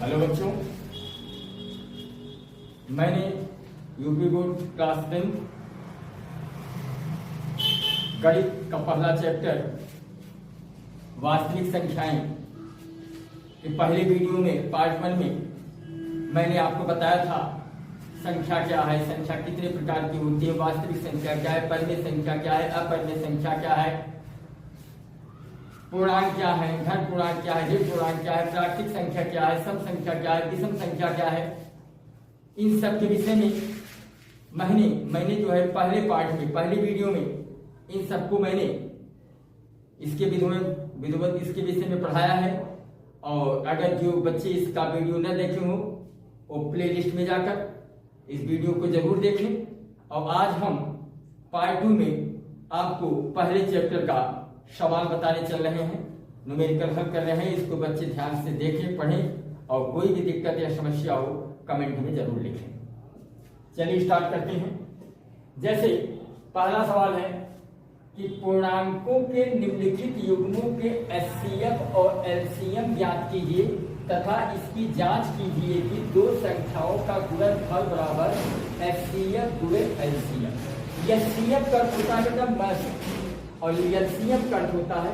Hello बच्चों, मैंने UP board class 10 गणित का पहला चैप्टर वास्तविक संख्याएं के पहले वीडियो में पार्ट 1 में मैंने आपको बताया था संख्या क्या है, संख्या कितने प्रकार की होती है, वास्तविक संख्या क्या है, परिमेय संख्या क्या है, अपरिमेय संख्या क्या है, पूर्णांक क्या है, घन पूर्णांक क्या है, ऋण पूर्णांक क्या है, प्राकृतिक संख्या क्या है, सम संख्या क्या है, विषम संख्या क्या है। इन सब के विषय में मैंने जो है पहले पार्ट में पहले वीडियो में इन सबको मैंने इसके विधिवत इसके विषय में पढ़ाया है। और अगर जो बच्चे इसका वीडियो न देखे हो वो प्ले लिस्ट में जाकर इस वीडियो को जरूर देखें। और आज हम पार्ट 2 में आपको पहले चैप्टर का सवाल बताने चल रहे हैं, न्यूमेरिकल हल कर रहे हैं। इसको बच्चे ध्यान से देखें, पढ़ें और कोई भी दिक्कत या समस्या हो कमेंट में जरूर लिखें। चलिए स्टार्ट करते हैं। जैसे पहला सवाल है कि पूर्णांकों के निम्नलिखित युग्मों के एचसीएफ और एलसीएम ज्ञात कीजिए तथा इसकी जांच कीजिए कि दो संख्याओं का गुणनफल बराबर एचसीएफ गुणे एलसीएम। एचसीएफ का होता है और एलसीएम का होता है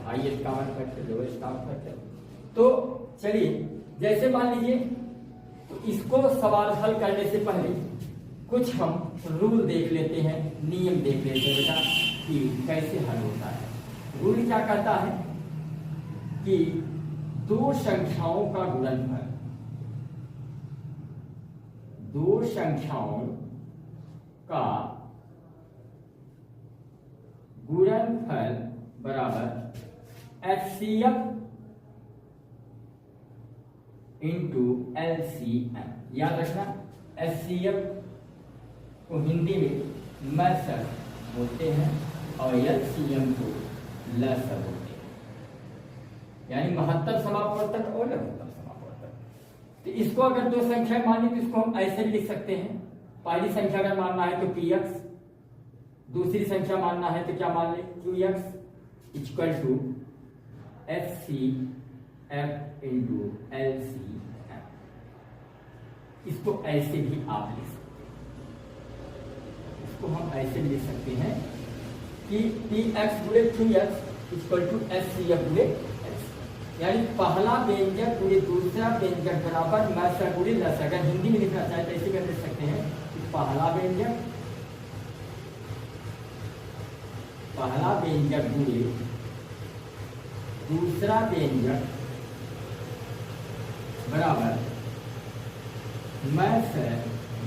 highest common factor, lowest common factor. तो चलिए, जैसे मान लीजिए तो इसको सवाल हल करने से पहले कुछ हम रूल देख लेते हैं, नियम देख लेते हैं बेटा कि कैसे हल होता है। रूल क्या कहता है कि दो संख्याओं का गुणनफल, दो संख्याओं का गुणनफल बराबर एचसीएफ इंटू एलसीएम। याद रखना, एचसीएफ को हिंदी में मैसर बोलते हैं और एलसीएम को लसर बोलते हैं, यानी महत्तर समापवर्तक और लघुत्तम समापवर्तक। तो इसको अगर दो संख्या माने तो इसको हम ऐसे भी लिख सकते हैं। पहली संख्या अगर मानना है तो px, दूसरी संख्या मानना है तो क्या मान ले qx equal to HCF into LCM. इसको ऐसे भी आप लिख सकते हैं, इसको हम ऐसे भी लिख सकते हैं कि px गुणे qx इक्वल टू एचसीएफ गुणे एलसीएम, यानी पहला व्यंजक गुणे दूसरा व्यंजक बराबर मैसर गुणे लसर। अगर हिंदी में लिखना चाहे तो ऐसे भी लिख सकते हैं कि पहला व्यंजक गुणे दूसरा व्यंजक बराबर मैसर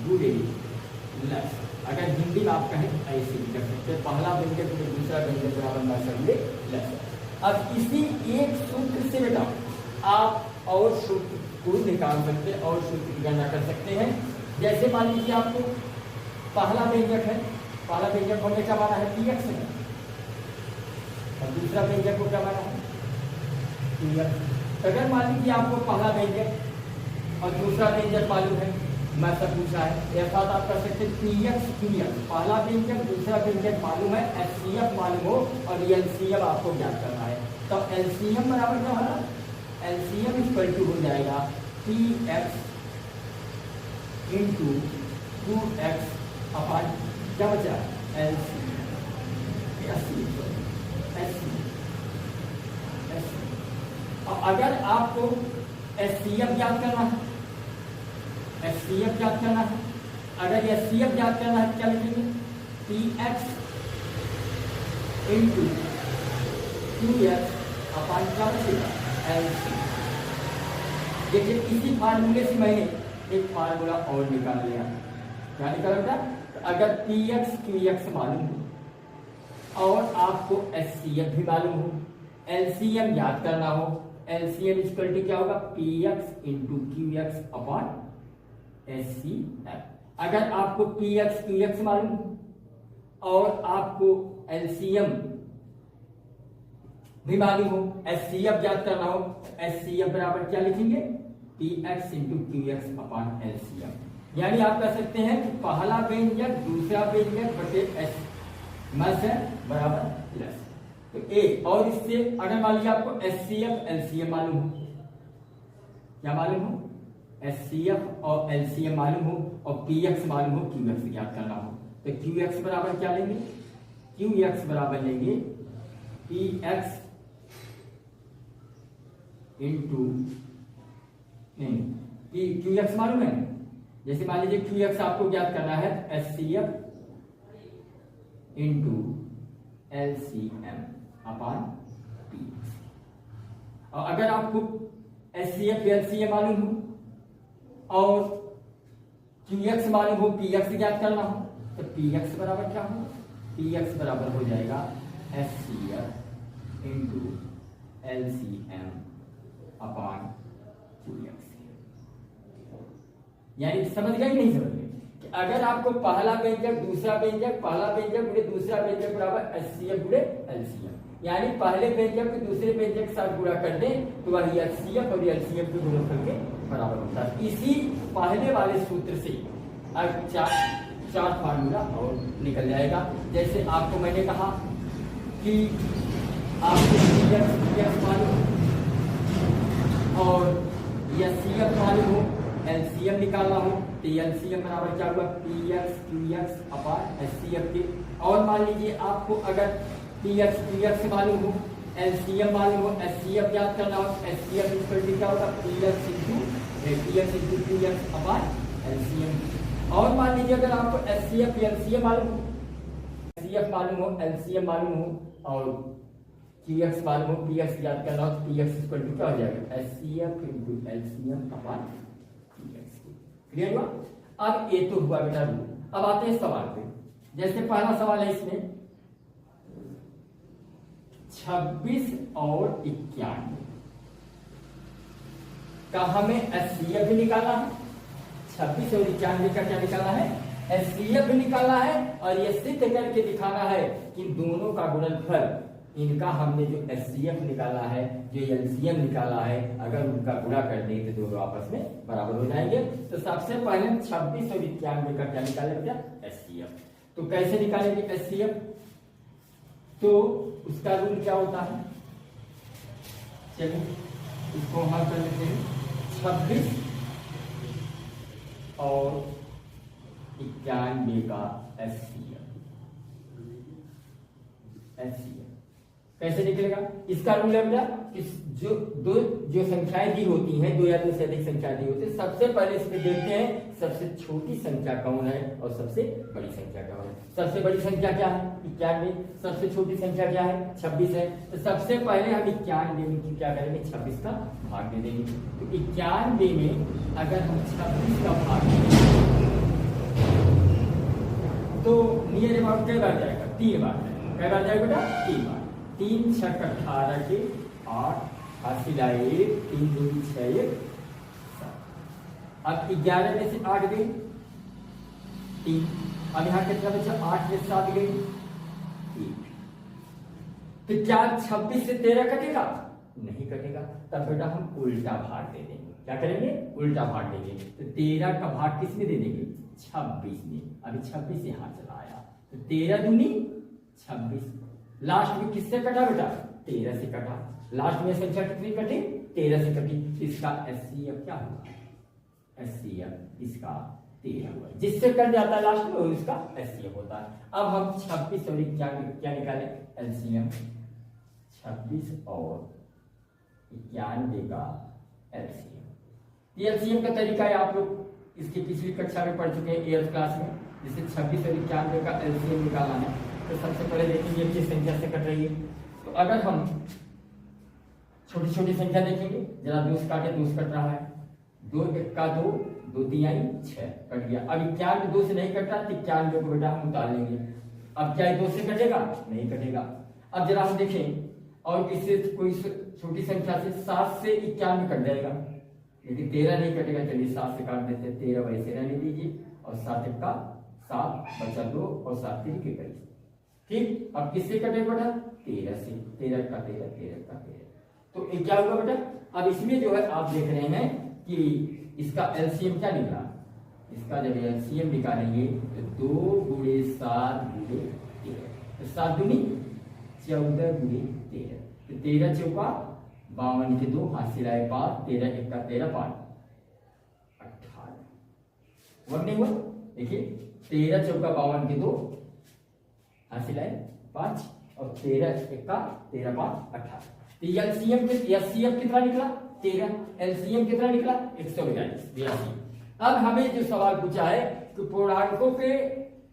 गुणे लसर। अगर हिंदी में आप कहें ऐसे भी कर सकते हैं, पहला व्यंजक गुणे दूसरा व्यंजक बराबर मैसर गुणे लसर। अब इसी एक सूत्र से बेटा आप और सूत्र को निकाल सकते हैं और सूत्र की गणना कर सकते हैं। जैसे मान लीजिए आपको पहला व्यंजक है, पहला व्यंजक होने का माना है px है और दूसरा व्यंजक को क्या माना है qx। अगर मान लीजिए आपको पहला व्यंजक और दूसरा व्यंजक मालूम है, मैं सब पूछा है, अर्थात आप कर सकते हैं px qx, पहला व्यंजक दूसरा व्यंजक मालूम है, एचसीएफ मालूम हो और एलसीएम आपको ज्ञात करना है। तो एलसीएम बराबर क्या होगा, एलसीएम इक्वल टू हो जाएगा px इंटू qx अपॉन क्या बचा एलसीएम। अगर आपको एचसीएफ ज्ञात करना है, एचसीएफ ज्ञात करना है, अगर एचसीएफ ज्ञात करना है क्या लिखेंगे px इंटू qx अपॉन क्या बचेगा एलसीएम। देखिए इसी फार्मूले से मैंने एक फार्मूला और निकाल लिया। क्या निकाला बेटा, अगर px qx मालूम हो और आपको एचसीएफ भी मालूम हो, एलसीएम याद करना हो, एलसीएम इक्वल टू क्या होगा px into qx upon HCF. अगर आपको px qx मालूम हो और आपको एलसीएम भी मालूम हो, एचसीएफ याद करना हो, एचसीएफ बराबर क्या लिखेंगे px into qx upon LCM. यानी आप कह सकते हैं कि पहला व्यंजक दूसरा व्यंजक बटे मैसर बराबर प्लस तो ए। और इससे अगर मान लीजिए आपको एचसीएफ एलसीएम मालूम हो क्या मालूम हो, HCF और LCM मालूम हो और PX मालूम हो, QX ज्ञात करना हो। तो QX बराबर क्या लेंगे, QX बराबर लेंगे PX इंटू QX मालूम है। जैसे मान लीजिए QX आपको ज्ञात करना है HCF इंटू LCM अपान PX। और अगर आपको HCF LCM मालूम हो और QX मालूम हो, PX ज्ञात करना हो, तो PX बराबर क्या हो, PX बराबर हो जाएगा HCF इंटू LCM अपान QX। यानी समझ गए कि नहीं समझ गए कि अगर आपको पहला व्यंजक दूसरा व्यंजक, पहला व्यंजक गुणे दूसरा व्यंजक बराबर HCF गुणे LCM, यानी पहले व्यंजक को दूसरे व्यंजक के साथ गुणा कर दें तो वह HCF और LCM के गुणनफल के बराबर होता है। इसी पहले वाले सूत्र से अब चार फार्मूला और निकल जाएगा। जैसे आपको मैंने कहा कि आपको PX मालूम और HCF मालूम हो, LCM निकालना हो, तो LCM बराबर क्या हुआ, PX QX अपान HCF के। और मान लीजिए आपको अगर PX QX मालूम हो, LCM मालूम हो, HCF याद करना हो, HCF इक्वल क्या होगा, PX इंटू QX अपान LCM। और मान लीजिए अगर आपको HCF LCM मालूम हो, HCF मालूम हो, LCM मालूम हो और QX मालूम हो, PX याद करना हो, तो PX इक्वल टू क्या हो जाएगा, HCF इंटू LCM अपान PX। क्लियर हुआ। अब ये तो हुआ बेटा रूल। अब आते हैं सवाल पे। जैसे पहला सवाल है इसमें 26 और 91 का हमें HCF भी निकालना है, 26 और 91 का क्या निकालना है, HCF भी निकालना है और ये सिद्ध करके दिखाना है कि दोनों का गुणनफल, इनका हमने जो HCF निकाला है, जो LCM निकाला है, अगर उनका गुणा कर दें तो दोनों आपस में बराबर हो जाएंगे। तो सबसे पहले 26 और 91 का क्या निकाले बेटा, HCF। तो कैसे निकालेंगे HCF, तो उसका रूल क्या होता है, चलिए इसको हम कर लेते हैं। 26 और 91 का HCF कैसे निकलेगा, इसका रूल है बेटा कि जो संख्याएं दी होती हैं, दो या दो से अधिक संख्या दी होती है, सबसे पहले इसमें देखते हैं सबसे छोटी संख्या कौन है और सबसे बड़ी संख्या कौन है। सबसे बड़ी संख्या क्या है, 91। सबसे छोटी संख्या क्या है, 26 है। तो सबसे पहले हम 91 में क्या करेंगे, 26 का भाग दे देंगे। तो 91 में अगर हम 26 का भाग देंगे तो नियर अबाउट कई बार जाएगा, 3 बार जाएगा। कई बार जाएगा बेटा, 3 बार। 3 6 18 के 8 हासिला 1, 3 2 6 1 7। अब 11 में से 8 गई 3। अब यहाँ कितना बचा, 8 में 7 गई 1। तो क्या 26 से 13 कटेगा, नहीं कटेगा। तब बेटा हम उल्टा भाग दे देंगे। क्या करेंगे, उल्टा भाग देंगे। तो 13 का भाग किस में दे देंगे, 26 में। अभी 26 यहाँ चला आया तो 13 दूनी 26। लास्ट में किससे कटा बेटा, 13 से कटा। लास्ट में संख्या कितनी कटी, 13 से कटी। इसका HCF क्या हुआ, HCF इसका 13 हुआ। जिससे कट जाता है लास्ट में इसका HCF होता है। अब हम 26 और 91 क्या निकाले, LCM। 26 और 91 का LCM। LCM का तरीका है, आप लोग इसकी पिछली कक्षा में पढ़ चुके हैं 8th क्लास में। जिसे 26 और 91 का LCM निकालना है तो सबसे पहले देखेंगे किस संख्या से कट रही है। तो अगर हम छोटी छोटी संख्या देखेंगे, जरा 2 से काटे, 2 से कट रहा है, 2 1 का 2, 2 3 आई 6 कट गया। अब 91 2 से नहीं कट रहा, 91 को बेटा हम उतार लेंगे। अब क्या 2 से कटेगा, नहीं कटेगा। अब जरा हम देखें और किससे, कोई छोटी संख्या से 7 से 91 कट जाएगा, लेकिन 13 नहीं कटेगा। चलिए 7 से काट देते हैं, 13 वैसे रहने दीजिए और 7 1 का 7 बचा 2 और 7 3 के करीब। ठीक, अब किससे कटे बेटा, 13 से। 13 का 13, 13 का 13। तो ये क्या हुआ बेटा, अब इसमें जो है आप देख रहे हैं कि इसका LCM क्या निकला। इसका जब LCM निकालेंगे तो 2 गुणे 7 गुणे 13, तो 7 दूनी 14 गुणे 13, तो 13 चौका 52 के 2 हाथ से लाए 5, 13 1 का 13 5 18 वर्क नहीं हुआ। देखिए 13 चौका 52 के 2 हाथ से लाए 5 और 13 1 का 13 5 18। तो एलसीएम कितना निकला 13, एलसीएम कितना निकला 142। अब हमें जो सवाल पूछा है कि पूर्णांकों के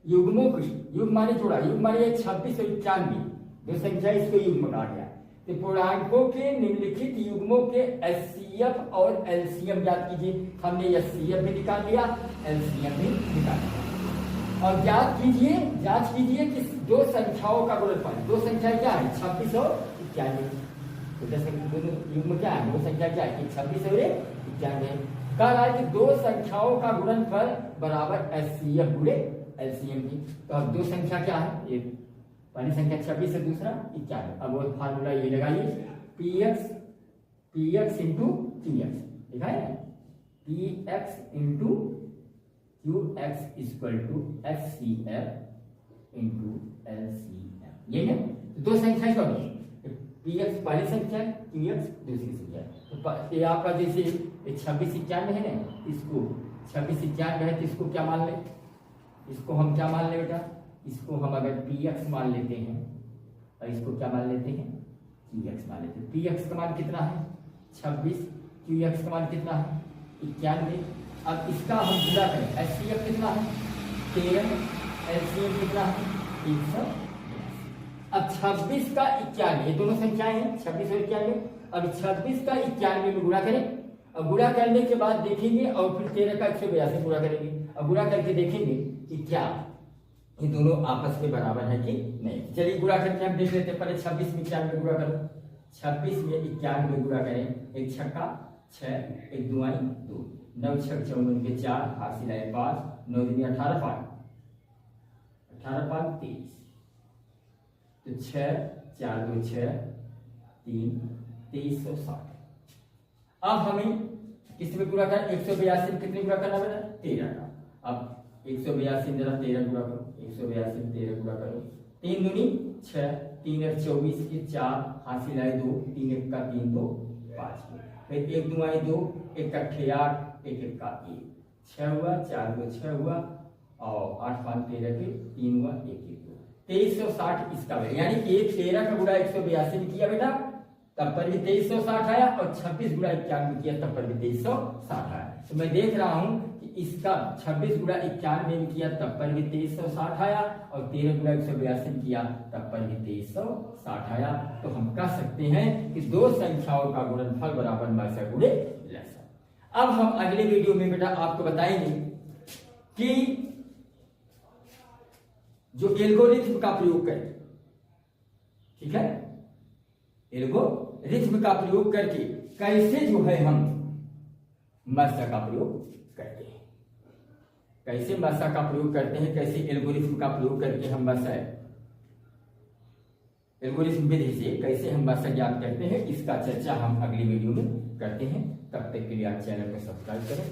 युग्मों की, युग्म माने जोड़ा, युग्म माने 26 और 91, दो संख्या इसको युग्म कहा गया। तो पूर्णांकों के निम्नलिखित युग्मों के एचसीएफ और एलसीएम ज्ञात कीजिए। हमने एचसीएफ भी निकाल लिया, एलसीएम भी निकाल लिया। और जांच कीजिए कि दो संख्याओं का गुणनफल, दो संख्या क्या है 26 और 91, दोनों युग्म क्या है, दो संख्या क्या है 26 और 91। कह रहा है कि दो संख्याओं का गुणनफल बराबर एचसीएफ गुणे एलसीएम की। तो अब दो संख्या क्या है, एक पहली संख्या 26 है, दूसरा 91। अब वो फार्मूला ये लगाइए, px इंटू qx लिखा है, px into qx equal to HCF into LCM. ये है दो संख्या का px पहली संख्या, qx दूसरी संख्या। तो ये आपका जैसे 26 91 है ना, इसको 26 91 है तो इसको क्या मान ले, इसको हम क्या मान ले बेटा, इसको हम अगर px मान लेते हैं और इसको क्या मान लेते हैं qx मान लेते हैं। px का मान कितना है 26, qx का मान कितना है 91। अब इसका हम गुणा करें, एचसीएफ कितना है 13, एलसीएम कितना है 182। अब 26 का 91, ये दोनों संख्याएं हैं 26 और 91। अब 26 का 91 में गुणा करें, अब गुणा करने के बाद देखेंगे और फिर 13 का 182 गुणा करेंगे। अब गुणा करके देखेंगे कि क्या ये दोनों आपस में बराबर है कि नहीं। चलिए गुणा करके हम देख लेते हैं। पहले 26 में 91 गुणा करो, 26 में 91 गुणा करें, एक छक्का 6, एक दुआई 2, 9 6 54 के 4 हाथ सिलाए 5, 9 दूनी 18 5, 18 5 23, तो 6 4 2 6 3 2360। अब हमें किस में गुणा करना, 182 में कितने गुणा करना बेटा 13 का। अब 182 जरा 13 गुणा करो, 182 में 13 गुणा करो, 3 दूनी 6, 3 और 24 के 4 हासिल आए 2, 3 1 का 3 2 5, फिर 1 2 आए 2, 1 का 8, 1 1 का 1, 6 हुआ, 4 2 6 हुआ और 8 5 13 के 3 हुआ 1 1 2, 2360 इसका है। यानी कि 13 का गुणा 182 में किया बेटा तब पर भी 2360 आया, और 26 गुणा 91 में किया तब पर भी 2360 आया। तो मैं देख रहा हूं कि इसका 26 गुणा 91 में किया तब पर भी 2360 आया, और 13 गुणा 182 में किया तब पर भी 2360 आया। तो हम कह सकते हैं कि दो संख्याओं का गुणनफल बराबर मसा गुणे लसा। अब हम अगले वीडियो में बेटा आपको बताएंगे कि जो एल्गोरिथम का प्रयोग करें, ठीक है, एल्गोरिथम का प्रयोग करके कैसे जो है हम मसा का प्रयोग करते हैं, कैसे मसा का प्रयोग करते हैं, कैसे एल्गोरिथम का प्रयोग करके हम मसा, एल्गोरिथम विधि से कैसे हम मसा ज्ञात करते हैं, इसका चर्चा हम अगली वीडियो में करते हैं। तब तक के लिए आप चैनल को सब्सक्राइब करें।